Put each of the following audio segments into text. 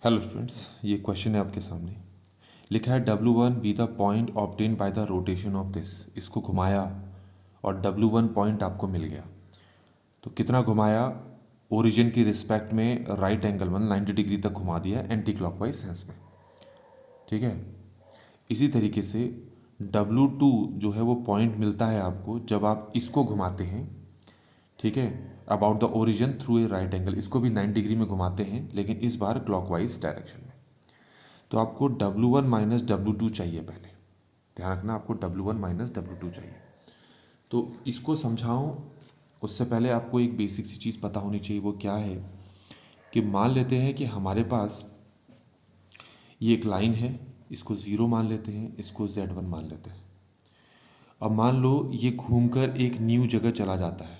Hello students, ये question है आपके सामने। लिखा है W1 be the point obtain by the rotation of this. इसको घुमाया और W1 पॉइंट आपको मिल गया। तो कितना घुमाया? ओरिजिन की रिस्पेक्ट में राइट एंगल 190 डिग्री तक घुमा दिया एंटी क्लॉकवाइज सेंस में। ठीक है। इसी तरीके से W2 जो है वो पॉइंट मिलता है आपको जब आप इसको घुमाते हैं। ठीक है, about the origin through a right angle. इसको भी 90 डिग्री में घुमाते हैं, लेकिन इस बार क्लॉकवाइज डायरेक्शन में। तो आपको W1 माइनस W2 चाहिए। पहले ध्यान रखना, आपको W1 माइनस W2 चाहिए। तो इसको समझाऊं उससे पहले आपको एक बेसिक सी चीज़ पता होनी चाहिए। वो क्या है कि मान लेते हैं कि हमारे पास ये एक लाइन है, इसको ज़ीरो मान लेते हैं, इसको Z1 मान लेते हैं। अब मान लो ये घूमकर एक न्यू जगह चला जाता है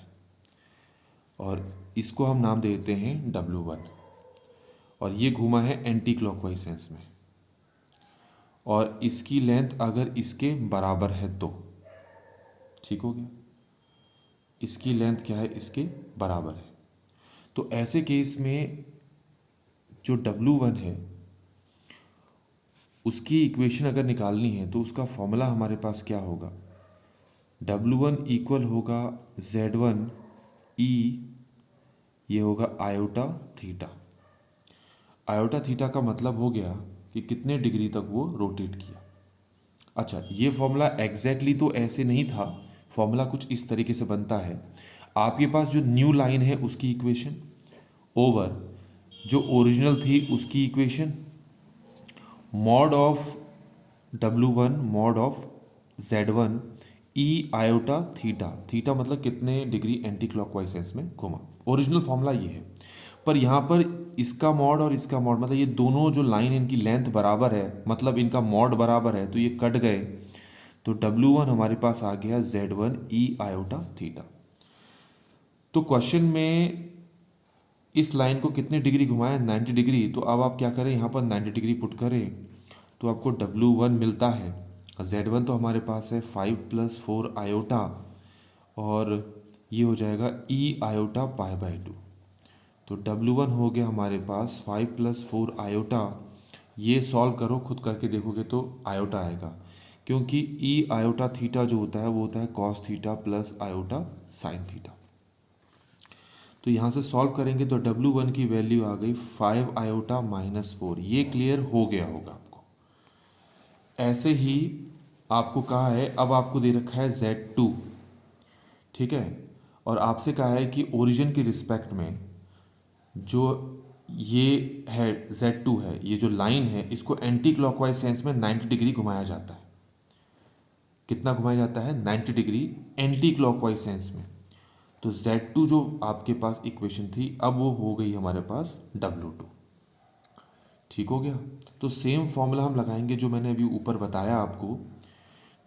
और इसको हम नाम देते हैं W1। और ये घूमा है एंटी क्लॉकवाइज सेंस में, और इसकी लेंथ अगर इसके बराबर है तो ठीक हो गया। इसकी लेंथ क्या है? इसके बराबर है। तो ऐसे केस में जो W1 है उसकी इक्वेशन अगर निकालनी है तो उसका फॉर्मूला हमारे पास क्या होगा? W1 इक्वल होगा Z1 E, ये होगा आयोटा थीटा। आयोटा थीटा का मतलब हो गया कि कितने डिग्री तक वो रोटेट किया। अच्छा, ये फॉर्मूला एग्जैक्टली तो ऐसे नहीं था, फॉर्मूला कुछ इस तरीके से बनता है। आपके पास जो न्यू लाइन है उसकी इक्वेशन ओवर जो ओरिजिनल थी उसकी equation, mod of W1 mod of Z1 E iota theta. Theta मतलब कितने डिग्री एंटी क्लॉकवाइज सेंस में घुमा। ओरिजिनल फॉर्मूला ये है, पर यहाँ पर इसका मॉड और इसका मॉड मतलब ये दोनों जो लाइन इनकी लेंथ बराबर है, मतलब इनका मॉड बराबर है, तो ये कट गए। तो W1 हमारे पास आ गया Z1 E आयोटा थीटा। तो क्वेश्चन में इस लाइन को कितने डिग्री घुमाया? 90 डिग्री। तो अब आप क्या करें, यहाँ पर 90 डिग्री पुट करें तो आपको W1 मिलता है। Z1 तो हमारे पास है 5 + 4 आयोटा, और ये हो जाएगा E आयोटा π/2। तो W1 हो गया हमारे पास 5 + 4 आयोटा। ये सॉल्व करो, खुद करके देखोगे तो आयोटा आएगा, क्योंकि E आयोटा थीटा जो होता है वो होता है cos theta plus iota sine theta. तो यहाँ से सॉल्व करेंगे तो W1 की वैल्यू आ गई 5 आयोटा -4। ये क्लियर हो गया होगा आपको। ऐसे ही आपको कहा है, अब आपको दे रखा है Z2, ठीक है, और आपसे कहा है कि ओरिजिन की रिस्पेक्ट में जो ये है Z2 है, ये जो लाइन है, इसको एंटी क्लॉकवाइज सेंस में 90 डिग्री घुमाया जाता है। कितना घुमाया जाता है? 90 डिग्री एंटी क्लॉकवाइज सेंस में। तो Z2 जो आपके पास इक्वेशन थी, अब वो हो गई हमारे पास W2। ठीक हो गया। तो सेम फॉर्मूला हम लगाएंगे जो मैंने अभी ऊपर बताया आपको।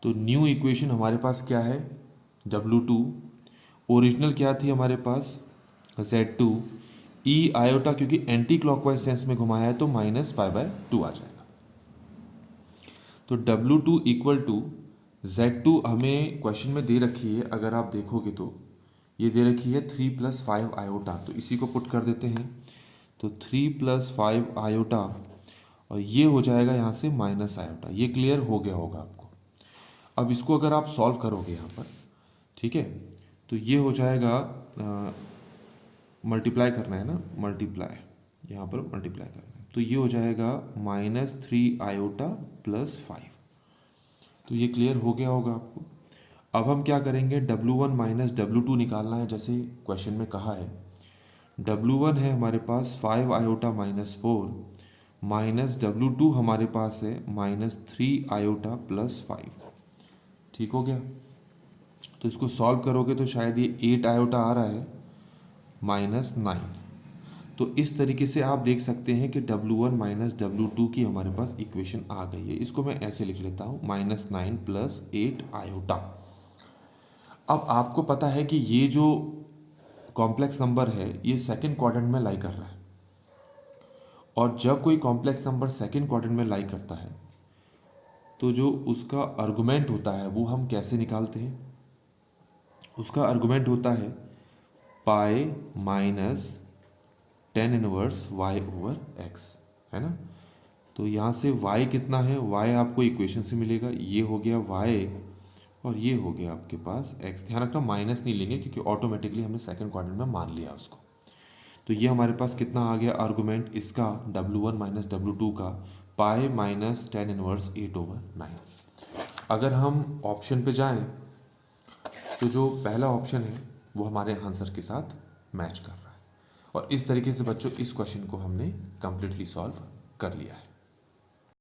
तो न्यू इक्वेशन हमारे पास क्या है? W2। ओरिजिनल क्या थी हमारे पास? Z2 E आयोटा, क्योंकि एंटी क्लॉकवाइज सेंस में घुमाया है तो -π/2 आ जाएगा। तो W2 इक्वल टू Z2 हमें क्वेश्चन में दे रखी है, अगर आप देखोगे तो ये दे रखी है 3 + 5 आयोटा। तो इसी को पुट कर देते हैं। तो 3 + 5 आयोटा, और ये हो जाएगा यहाँ से माइनस आयोटा। ये क्लियर हो गया होगा आपको। अब इसको अगर आप सॉल्व करोगे यहाँ पर, ठीक है, तो ये हो जाएगा, मल्टीप्लाई करना है ना, मल्टीप्लाई, यहाँ पर मल्टीप्लाई करना है, तो ये हो जाएगा -3 आयोटा + 5। तो ये क्लियर हो गया होगा आपको। अब हम क्या करेंगे? W1 माइनस W2 निकालना है, जैसे क्वेश्चन में कहा है। W1 है हमारे पास 5 आयोटा -4, माइनस W2 हमारे पास है -3 आयोटा + 5। ठीक हो गया। तो इसको सॉल्व करोगे तो शायद ये 8 आयोटा आ रहा है -9। तो इस तरीके से आप देख सकते हैं कि W1 माइनस W2 की हमारे पास इक्वेशन आ गई है। इसको मैं ऐसे लिख लेता हूँ, -9 + 8 आयोटा। अब आपको पता है कि ये जो कॉम्प्लेक्स नंबर है ये सेकंड क्वाड्रेंट में लाई कर रहा है, और जब कोई कॉम्प्लेक्स नंबर सेकंड क्वाड्रेंट में लाई करता है तो जो उसका आर्गुमेंट होता है वो हम कैसे निकालते हैं? उसका आर्गुमेंट होता है पाई - tan−1 y/x, है ना। तो यहाँ से y कितना है, y आपको इक्वेशन से मिलेगा, ये हो गया y और ये हो गया आपके पास x। ध्यान रखना माइनस नहीं लेंगे क्योंकि ऑटोमेटिकली हमने सेकंड क्वाड्रेंट में मान लिया उसको। तो ये हमारे पास कितना आ गया आर्गूमेंट इसका W1 माइनस W2 का पाई माइनस tan इनवर्स 8/9। अगर हम ऑप्शन पे जाएं तो जो पहला ऑप्शन है वो हमारे आंसर के साथ मैच कर रहा है। और इस तरीके से बच्चों इस क्वेश्चन को हमने कंप्लीटली सॉल्व कर लिया है।